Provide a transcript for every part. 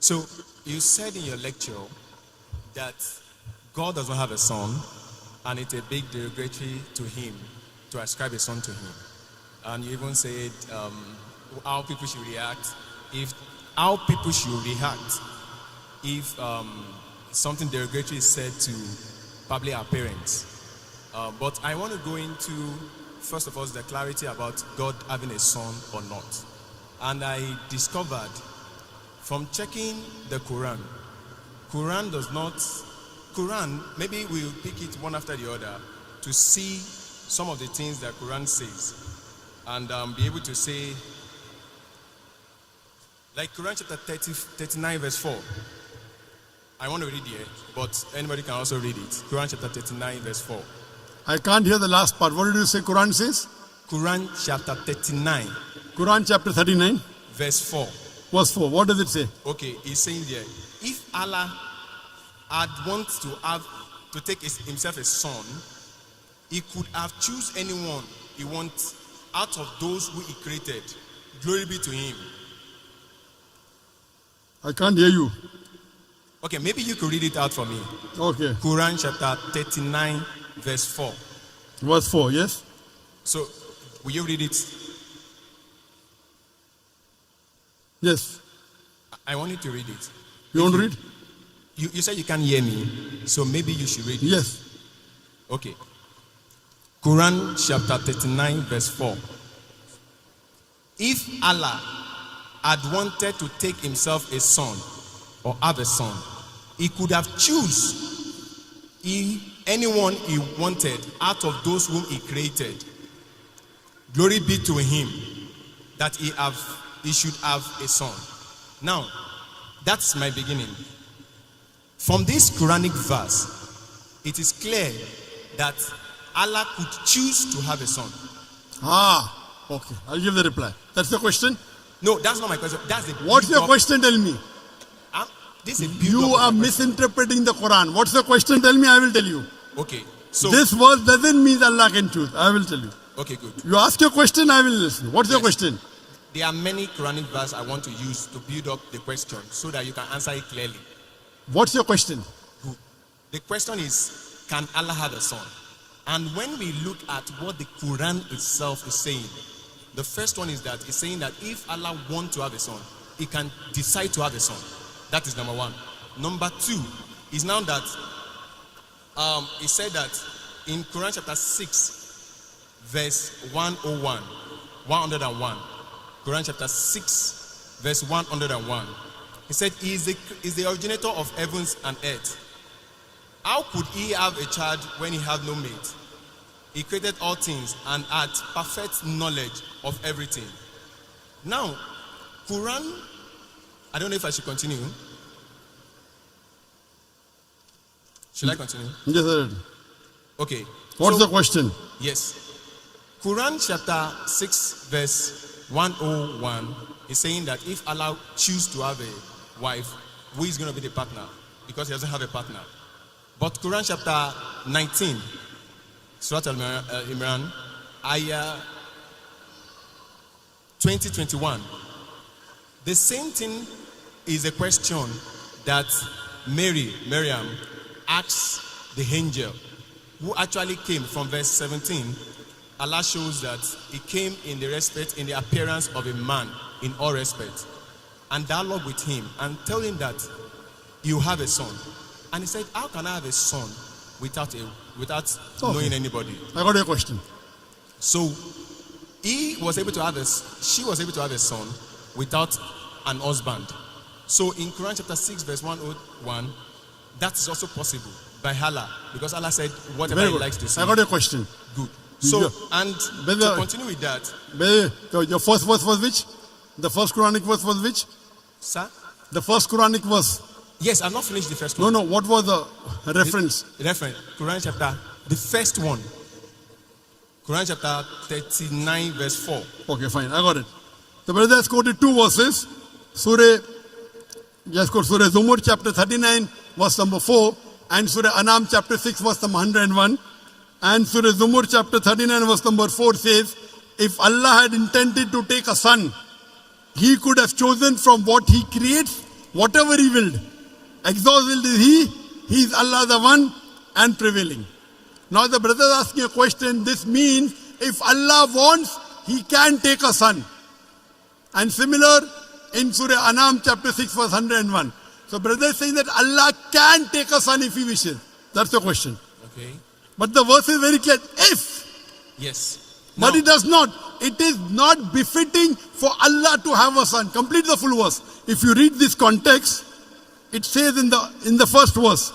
So you said in your lecture that God does not have a son, and it's a big derogatory to him to ascribe a son to him. And you even said how people should react if something derogatory is said to probably our parents. But I want to go into, first of all, the clarity about God having a son or not. And I discovered from checking the Quran, maybe we'll pick it one after the other to see some of the things that Quran says and be able to say, like Quran chapter 39 verse 4. I want to read here, but anybody can also read it. Quran chapter 39 verse 4. I can't hear the last part. What did you say Quran says? Quran chapter 39. Quran chapter 39. Verse 4. Verse 4. What does it say? Okay, it's saying there, if Allah had wanted to take himself a son, he could have choose anyone he wants out of those who he created. Glory be to him. I can't hear you. Okay, maybe you could read it out for me. Okay. Quran chapter 39 verse 4. Verse 4, yes? So, will you read it? Yes. I want you to read it. You want to read? You said you can't hear me, so maybe you should read it. Yes. Okay. Quran chapter 39 verse 4. If Allah had wanted to take himself a son or have a son, he could have choose anyone he wanted out of those whom he created. Glory be to him that he should have a son. Now, that's my beginning. From this Quranic verse, it is clear that Allah could choose to have a son. Okay. I'll give the reply. That's the question? No, that's not my question. That's the What's your question? Tell me. This is you are misinterpreting the Quran. What's the question? Tell me, I will tell you. Okay. So this verse doesn't mean Allah can choose. I will tell you. Okay, good. You ask your question, I will listen. What's your question? There are many Quranic verses I want to use to build up the question so that you can answer it clearly. What's your question? Good. The question is, can Allah have a son? And when we look at what the Quran itself is saying, the first one is that it's saying that if Allah wants to have a son, he can decide to have a son. That is number one. Number two is now that he said that in Quran chapter 6 verse 101, Quran chapter 6 verse 101, he said he is the originator of heavens and earth. How could he have a child when he had no mate? He created all things and had perfect knowledge of everything. Now, Quran, I don't know if I should continue. Should I continue? Yes, sir. Okay. What's the question? Yes. Quran chapter 6 verse 101 is saying that if Allah chooses to have a wife, who is going to be the partner? Because he doesn't have a partner. But Quran chapter 19, Surah Al-Imran, ayah 20-21. The same thing is a question that Miriam asks the angel, who actually came from verse 17. Allah shows that he came in the appearance of a man in all respect, and dialogue with him and tell him that you have a son. And he said, how can I have a son without knowing anybody? I got your question. So she was able to have a son without an husband. So in Quran chapter 6 verse 101, that is also possible by Allah, because Allah said whatever he likes to say. I got your question. Good. So, and to continue with that. Your first verse was which? The first Quranic verse was which? Sir? The first Quranic verse. Yes, I've not finished the first one. No, what was the reference? Quran chapter, the first one. Quran chapter 39 verse 4. Okay, fine, I got it. The brother has quoted two verses. Surah Zumur chapter 39 verse number 4 and Surah Anam chapter 6 verse number 101. And Surah Zumur chapter 39 verse number 4 says, if Allah had intended to take a son, he could have chosen from what he creates whatever He willed. Exalted is He is Allah the one and prevailing. Now the brother is asking a question. This means if Allah wants, He can take a son. And similar in Surah Anam chapter 6 verse 101. So brother is saying that Allah can take a son if He wishes. That's the question. Okay. But the verse is very clear. If. Yes. But Now, it does not. It is not befitting for Allah to have a son. Complete the full verse. If you read this context, it says in the first verse,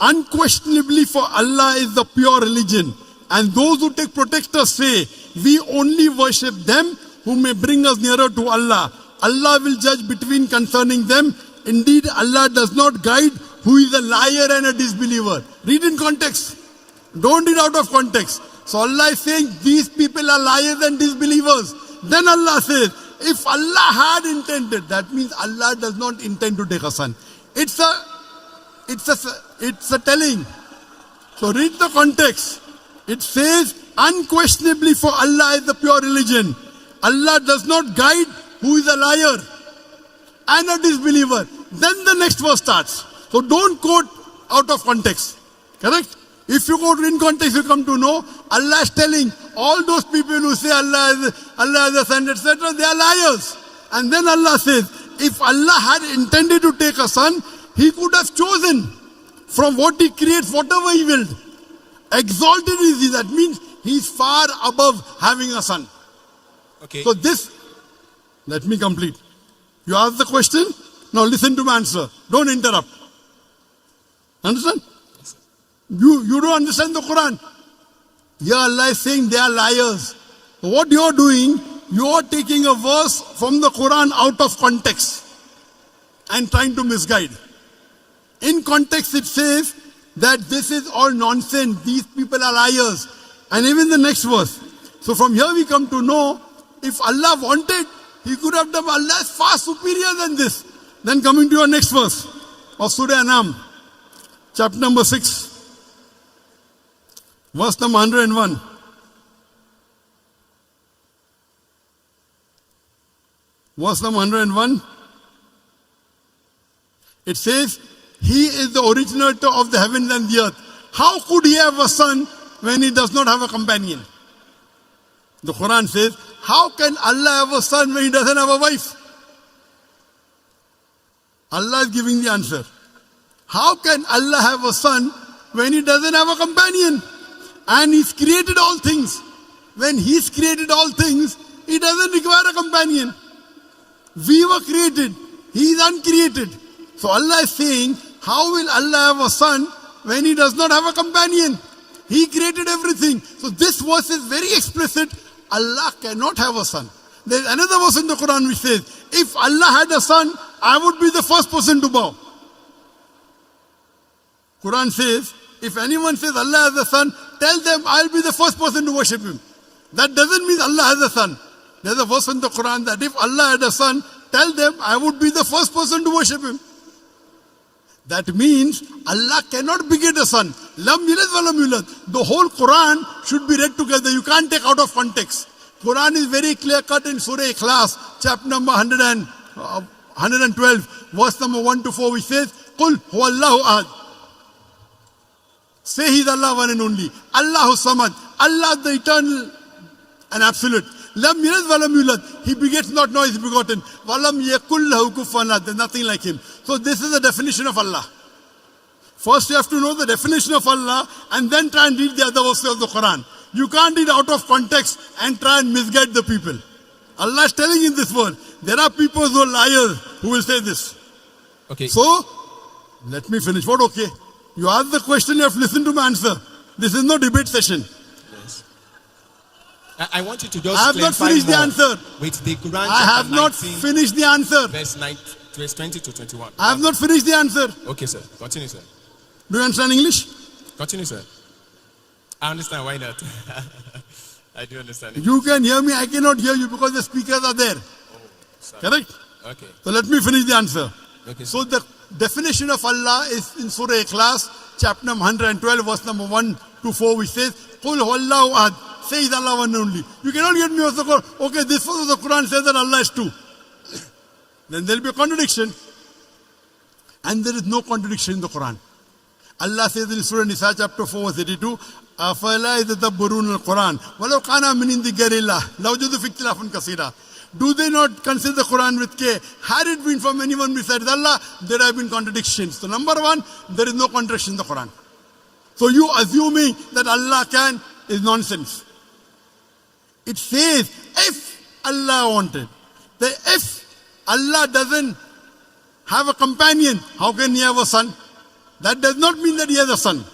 unquestionably for Allah is the pure religion, and those who take protectors say, we only worship them who may bring us nearer to Allah. Allah will judge between concerning them. Indeed, Allah does not guide who is a liar and a disbeliever. Read in context. Don't read out of context. So Allah is saying these people are liars and disbelievers. Then Allah says, if Allah had intended, that means Allah does not intend to take a son. It's a telling. So read the context. It says, unquestionably for Allah is the pure religion. Allah does not guide who is a liar and a disbeliever. Then the next verse starts. So don't quote out of context. Correct? If you quote in context, you come to know Allah is telling all those people who say Allah is a son, etc., they are liars. And then Allah says, if Allah had intended to take a son, He could have chosen from what He creates, whatever He willed. Exalted is He. That means He is far above having a son. okay. So this, let me complete. You ask the question, now listen to my answer. Don't interrupt. Understand? You don't understand the Quran. Here Allah is saying they are liars. So what you are doing, you are taking a verse from the Quran out of context and trying to misguide. In context it says that this is all nonsense. These people are liars. And even the next verse. So from here we come to know, if Allah wanted, He could have done. Allah is far superior than this. Then coming to your next verse of Surah Anam, chapter number 6. Verse number 101. Verse number 101. It says, He is the originator of the heavens and the earth. How could He have a son when He does not have a companion? The Quran says, how can Allah have a son when He doesn't have a wife? Allah is giving the answer. How can Allah have a son when He doesn't have a companion? And He's created all things. When He's created all things, He doesn't require a companion. We were created. He is uncreated. So Allah is saying, how will Allah have a son when He does not have a companion? He created everything. So this verse is very explicit. Allah cannot have a son. There is another verse in the Quran which says, if Allah had a son, I would be the first person to bow. Quran says, if anyone says Allah has a son, tell them I'll be the first person to worship Him. That doesn't mean Allah has a son. There's a verse in the Quran that if Allah had a son, tell them I would be the first person to worship Him. That means Allah cannot beget a son. Lam yalid wa lam yulad. The whole Quran should be read together. You can't take out of context. Quran is very clear cut in Surah Ikhlas, chapter number 112, verse number 1 to 4, which says, Qul huwallahu ahad. Say He is Allah one and only. Allahu samad. Allah the eternal and absolute. Lam yalid wa lam yulad. He begets not, nor is begotten. Wa lam yakul lahu kufuwan ahad. There's nothing like Him. So this is the definition of Allah. First you have to know the definition of Allah and then try and read the other verses of the Quran. You can't read out of context and try and misguide the people. Allah is telling in this word, there are people who are liars who will say this. Okay. So, let me finish. What okay? You ask the question, you have to listen to my answer. This is no debate session. Yes. I want you to just I have not finished the answer. With the Quran I have not finished the answer. verse 20 to 21. I have not finished the answer. Okay, sir. Continue, sir. Do you understand English? Continue, sir. I understand. Why not? I do understand it. You can hear me, I cannot hear you because the speakers are there. Sorry. Correct? Okay. So let me finish the answer. Okay, So the definition of Allah is in Surah Ikhlas, chapter number 112, verse number 1 to 4, which says, Qul huwallahu ahad. Say is Allah one only. You cannot get me also go, okay, this verse of the Quran says that Allah is two. Then there will be a contradiction. And there is no contradiction in the Quran. Allah says in Surah Nisa chapter 4 verse 82, أَفَلَا يَتَدَبَّرُونَ الْقُرْآنَ وَلَوْ كَانَ مِنْ عِنْدِ غَيْرِ اللَّهِ لَوَجَدُوا فِيهِ اخْتِلَافًا كَثِيرًا. Do they not consider the Quran with care? Had it been from anyone besides Allah, there have been contradictions. So number one, there is no contradiction in the Quran. So you assuming that Allah can is nonsense. It says, if Allah wanted. That if Allah doesn't have a companion, how can he have a son? That does not mean that he has a son.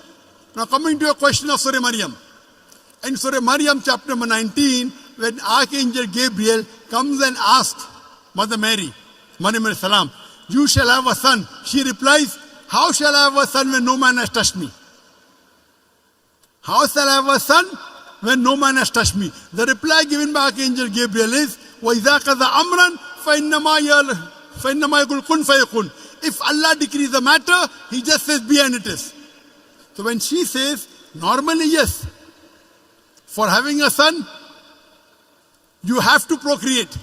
Now coming to a question of Surah Maryam. In Surah Maryam chapter number 19, when Archangel Gabriel comes and asks Mother Mary, Maryam alayhi salam, you shall have a son. She replies, how shall I have a son when no man has touched me? How shall I have a son when no man has touched me? The reply given by Archangel Gabriel is, وَإِذَا قَضَى أَمْرًا فَإِنَّمَا يَقُولُ كُنْ فَيَكُونُ. If Allah decrees the matter, He just says be and it is. So when she says, normally yes, for having a son, you have to procreate.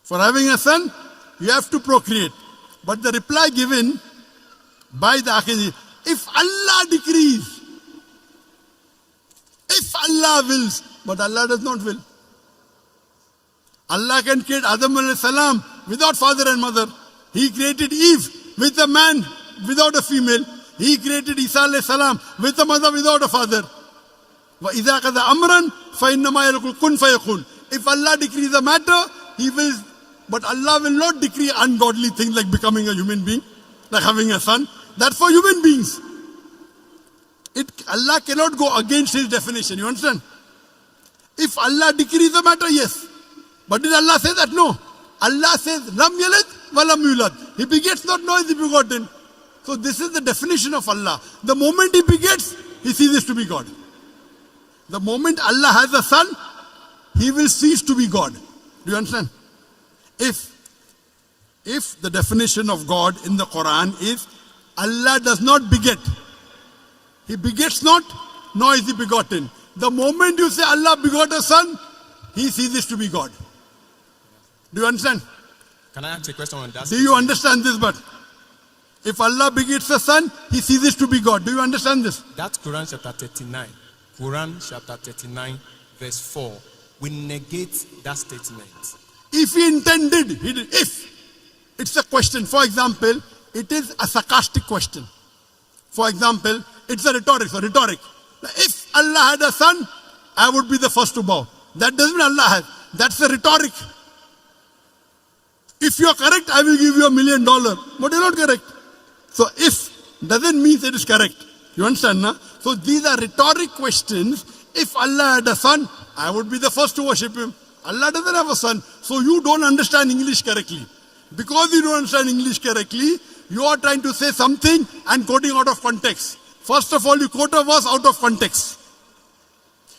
For having a son, you have to procreate. But the reply given by the Archangel, if Allah decrees, if Allah wills, but Allah does not will. Allah can create Adam alayhi salam without father and mother. He created Eve with a man without a female. He created Isa alayhi salam with a mother without a father. وَإِذَا قَضَى أَمْرًا فَإِنَّمَا يَقُولُ كُنْ فَيَكُونُ. If Allah decrees a matter, He will, but Allah will not decree ungodly things like becoming a human being, like having a son. That's for human beings. Allah cannot go against His definition. You understand? If Allah decrees a matter, yes. But did Allah say that? No. Allah says, Lam yalid wa lam yulad. He begets not, nor is He begotten. So this is the definition of Allah. The moment He begets, He ceases to be God. The moment Allah has a son, He will cease to be God. Do you understand? If the definition of God in the Quran is Allah does not beget. He begets not, nor is He begotten. The moment you say Allah begot a son, He ceases to be God. Do you understand? Can I ask a question on that? Do you understand this? But if Allah begets a son, He ceases to be God. Do you understand this? That's Quran chapter 39. Quran chapter 39 verse 4. We negate that statement. If He intended, He did. If. It's a question. For example, it is a sarcastic question. For example, it's a rhetoric. So rhetoric. If Allah had a son, I would be the first to bow. That doesn't mean Allah has. That's a rhetoric. If you are correct, I will give you $1 million. But you're not correct. So if doesn't mean it is correct. You understand, na? So these are rhetoric questions. If Allah had a son, I would be the first to worship Him. Allah doesn't have a son. So you don't understand English correctly. Because you don't understand English correctly, you are trying to say something and quoting out of context. First of all, you quote a verse out of context.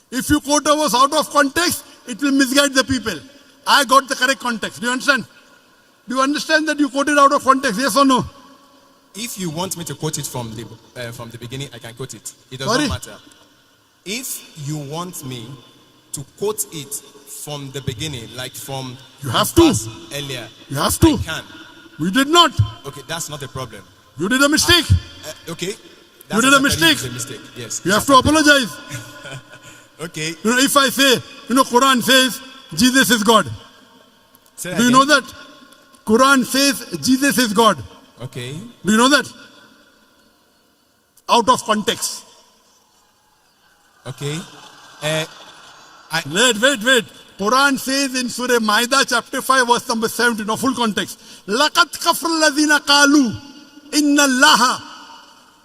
If you quote a verse out of context, it will misguide the people. I got the correct context. Do you understand? Do you understand that you quoted out of context? Yes or no? If you want me to quote it from the beginning, I can quote it. It does Sorry? not matter. If you want me to quote it from the beginning, like from You have the to. verse earlier, You have to. I can. We did not. Okay, that's not a problem. You did a mistake. Okay. You did a mistake. A mistake. Yes. You have to apologize. Okay. If I say, Quran says Jesus is God. Say that Do you again. know that? Quran says Jesus is God. Okay. Do you know that? Out of context. Okay. Wait. Quran says in Surah Maida chapter 5 verse number 17, no full context. لَقَدْ كَفْرَ الَّذِينَ قَالُوا إِنَّ اللَّهَ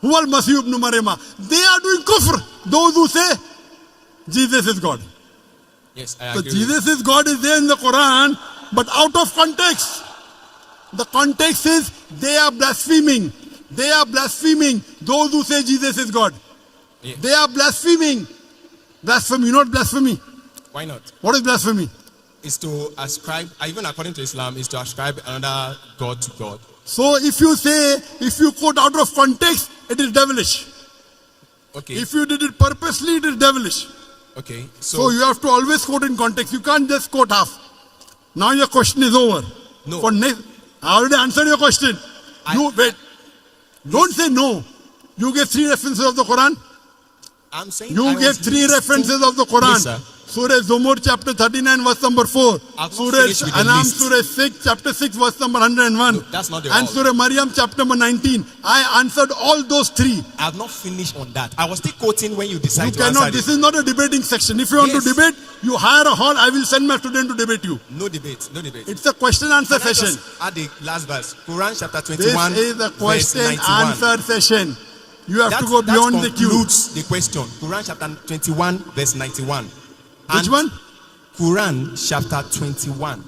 هُوَ الْمَسِيحُ ابْنُ مَرْيَمَ. They are doing kufr. Those who say Jesus is God. Yes, I So agree. Jesus is God is there in the Quran, but out of context. The context is they are blaspheming. They are blaspheming those who say Jesus is God. Yeah. They are blaspheming. Blasphemy, not blasphemy. Why not? What is blasphemy? Is to ascribe, even according to Islam, is to ascribe another God to God. So if you quote out of context, it is devilish. Okay. If you did it purposely, it is devilish. Okay. So you have to always quote in context. You can't just quote half. Now your question is over. No. I already answered your question. Wait. Don't say no. You gave 3 references of the Quran. I'm saying You gave 3 references of the Quran. Yes, sir. Surah Zumur chapter 39 verse number 4. I've not Surah finished with the Anam list. Surah 6 chapter 6 verse number 101. No, that's not the And all. Surah Maryam chapter number 19. I answered all those 3. I have not finished on that. I was still quoting when you decide You to cannot. answer This it. is not a debating section. If you want to Yes. debate, you hire a hall. I will send my student to debate you. No debate. No debate. It's a question answer Can I session. just add the last verse? Quran chapter This 21, is a verse question 91. answer session. You have That, to go that beyond the queue. concludes the question. Quran chapter 21, verse 91. Which one? Quran chapter 21,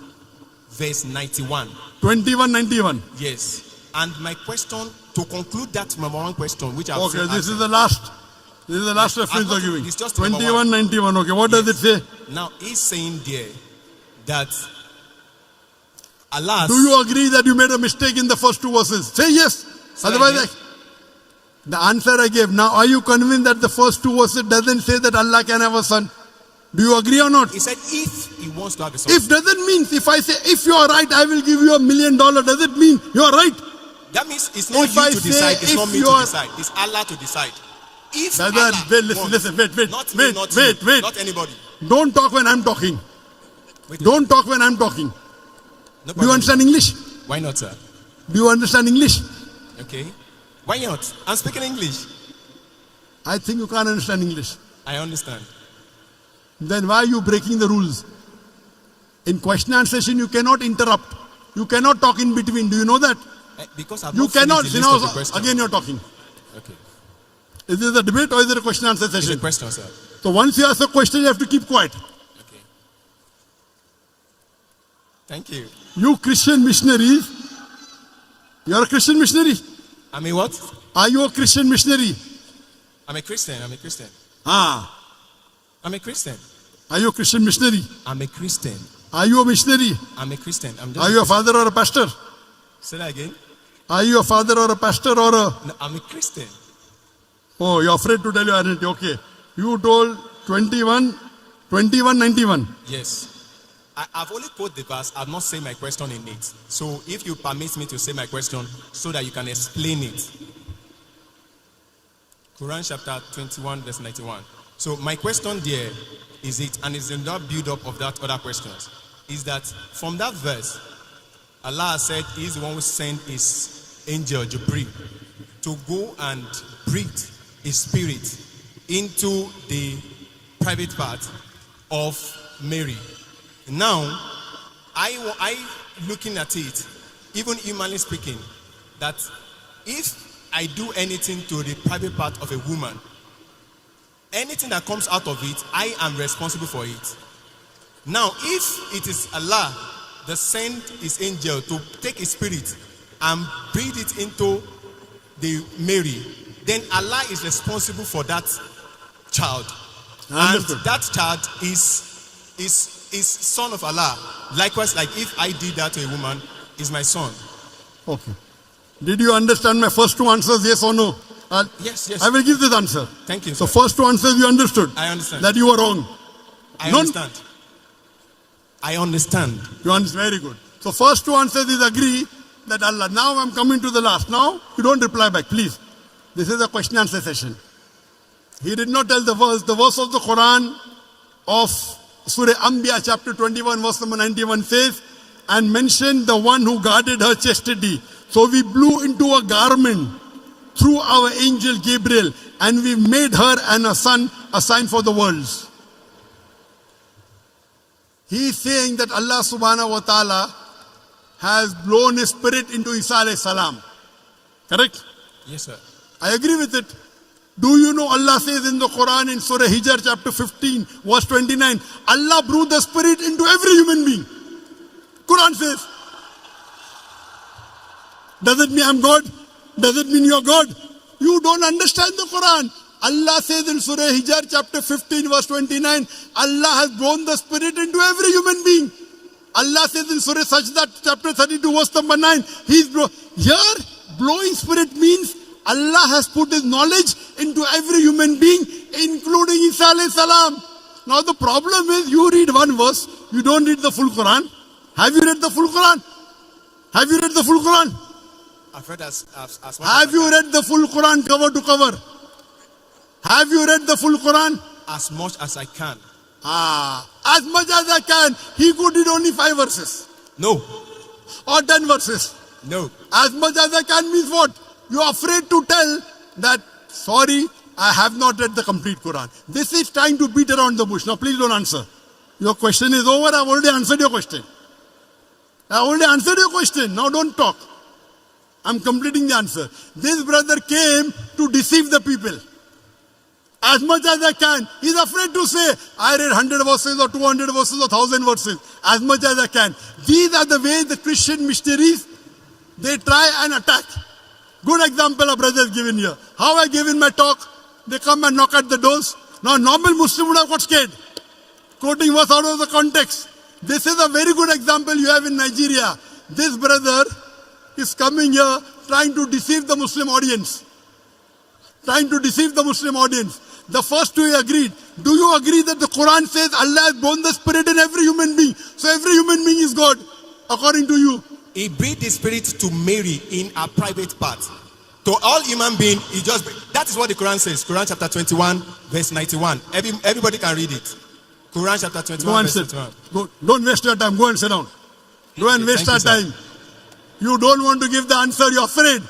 verse 91. 2191. Yes. And my question, to conclude that number one question, which I've Okay, said this is answered. the last. This is the last I've reference not- you're giving. it's just number 2191. Okay, what does it say? Now, he's saying there that Allah. Do you agree that you made a mistake in the first 2 verses? Say yes. Say Otherwise, again. the answer I gave. Now, are you convinced that the first 2 verses doesn't say that Allah can have a son? Do you agree or not? He said if he wants to have a son. If doesn't mean, if I say, if you are right, I will give you $1 million, does it mean you are right? That means it's not If you I to say decide, it's if not me you to are- decide. It's Allah to decide. If Brother, Allah wait, listen, wants, listen, wait, not me, not you, wait. not anybody. Don't talk when I'm talking. Wait, Don't talk when I'm talking. no Do you problem. understand English? Why not, sir? Do you understand English? Okay. Why not? I'm speaking English. I think you can't understand English. I understand. Then why are you breaking the rules? In question and session, you cannot interrupt. You cannot talk in between. Do you know that? Because I've You not finished cannot. the You list know, of the question. again you're talking. Okay. Is this a debate or is it a question answer It's a session? question, sir. So once you ask a question, you have to keep quiet. Okay. Thank you. You Christian missionaries, you're a Christian missionary. I mean what? Are you a Christian missionary? I'm a Christian. I'm a Christian. Ah. I'm a Christian. Are you a Christian missionary? I'm a Christian. Are you a missionary? I'm a Christian. I'm just. Are you a father or a pastor? Say that again. Are you a father or a pastor or a... No, I'm a Christian. Oh, you're afraid to tell your identity. Okay. You told 2191. Yes. I've only quoted the verse. I've not said my question in it. So if you permit me to say my question so that you can explain it. Quran chapter 21 verse 91. So my question there is it, and it's in that build up of that other questions, is that from that verse, Allah said he's the one who sent his angel Jibreel to go and breathe his spirit into the private part of Mary. Now, I looking at it, even humanly speaking, that if I do anything to the private part of a woman, anything that comes out of it, I am responsible for it. Now, if it is Allah that sent his angel to take his spirit and breathe it into the Mary, then Allah is responsible for that child. And Understood. that child is son of Allah. Likewise, like if I did that to a woman, is my son. Okay. Did you understand my first 2 answers, yes or no? Yes, yes. I will give this answer. Thank you, So sir. first 2 answers you understood. I understand. That you were wrong. I None- understand. I understand. You understand? Very good. So first 2 answers is agree that Allah. Now I'm coming to the last. Now you don't reply back, please. This is a question answer session. He did not tell the verse. The verse of the Quran of Surah Anbiya chapter 21 verse number 91 says, and mentioned the one who guarded her chastity. So we blew into a garment through our angel Gabriel, and we made her and her son a sign for the worlds. He is saying that Allah subhanahu wa ta'ala has blown his spirit into Isa alayhi salam. Correct? Yes, sir. I agree with it. Do you know Allah says in the Quran in Surah Hijr chapter 15 verse 29, Allah blew the spirit into every human being. Quran says. Does it mean I'm God? Does it mean you're God? You don't understand the Quran. Allah says in Surah Hijr chapter 15 verse 29, Allah has blown the spirit into every human being. Allah says in Surah Sajda chapter 32 verse number 9, here blowing spirit means Allah has put his knowledge into every human being, including Isa alayhi salam. Now the problem is you read one verse, you don't read the full Quran. Have you read the full Quran? Have you read the full Quran? I've read as much Have as you read the full Quran cover to cover? Have you read the full Quran? as much as I can. As much as I can. He could read only 5 verses No, or 10 verses. no. As much as I can means what? You are afraid to tell that, sorry, I have not read the complete Quran. This is trying to beat around the bush. Now please don't answer. Your question is over. I've already answered your question. Now don't talk. I'm completing the answer. This brother came to deceive the people. As much as I can. He's afraid to say, I read 100 verses or 200 verses or 1000 verses. As much as I can. These are the ways the Christian missionaries, they try and attack. Good example a brother has given here. How I gave in my talk, they come and knock at the doors. Now normal Muslim would have got scared. Quoting verse out of the context. This is a very good example you have in Nigeria. This brother is coming here trying to deceive the Muslim audience. The first two he agreed. Do you agree that the Quran says Allah has born the spirit in every human being? So every human being is God, according to you. He breathed the spirit to Mary in a private part. To all human beings, that is what the Quran says. Quran chapter 21, verse 91. Everybody can read it. Quran chapter 21, verse 91. Don't waste your time. Go and sit down. Go and waste our time. You don't want to give the answer. You're afraid.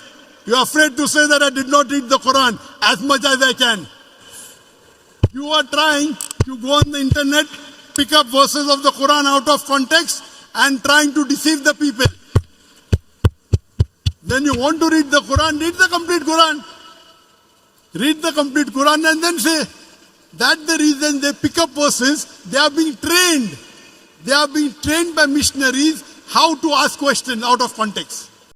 You're afraid to say that I did not read the Quran as much as I can. You are trying to go on the internet, pick up verses of the Quran out of context and trying to deceive the people. Then you want to read the Quran, read the complete Quran. Read the complete Quran and then say, that's the reason they pick up verses. They are being trained. They are being trained by missionaries how to ask questions out of context.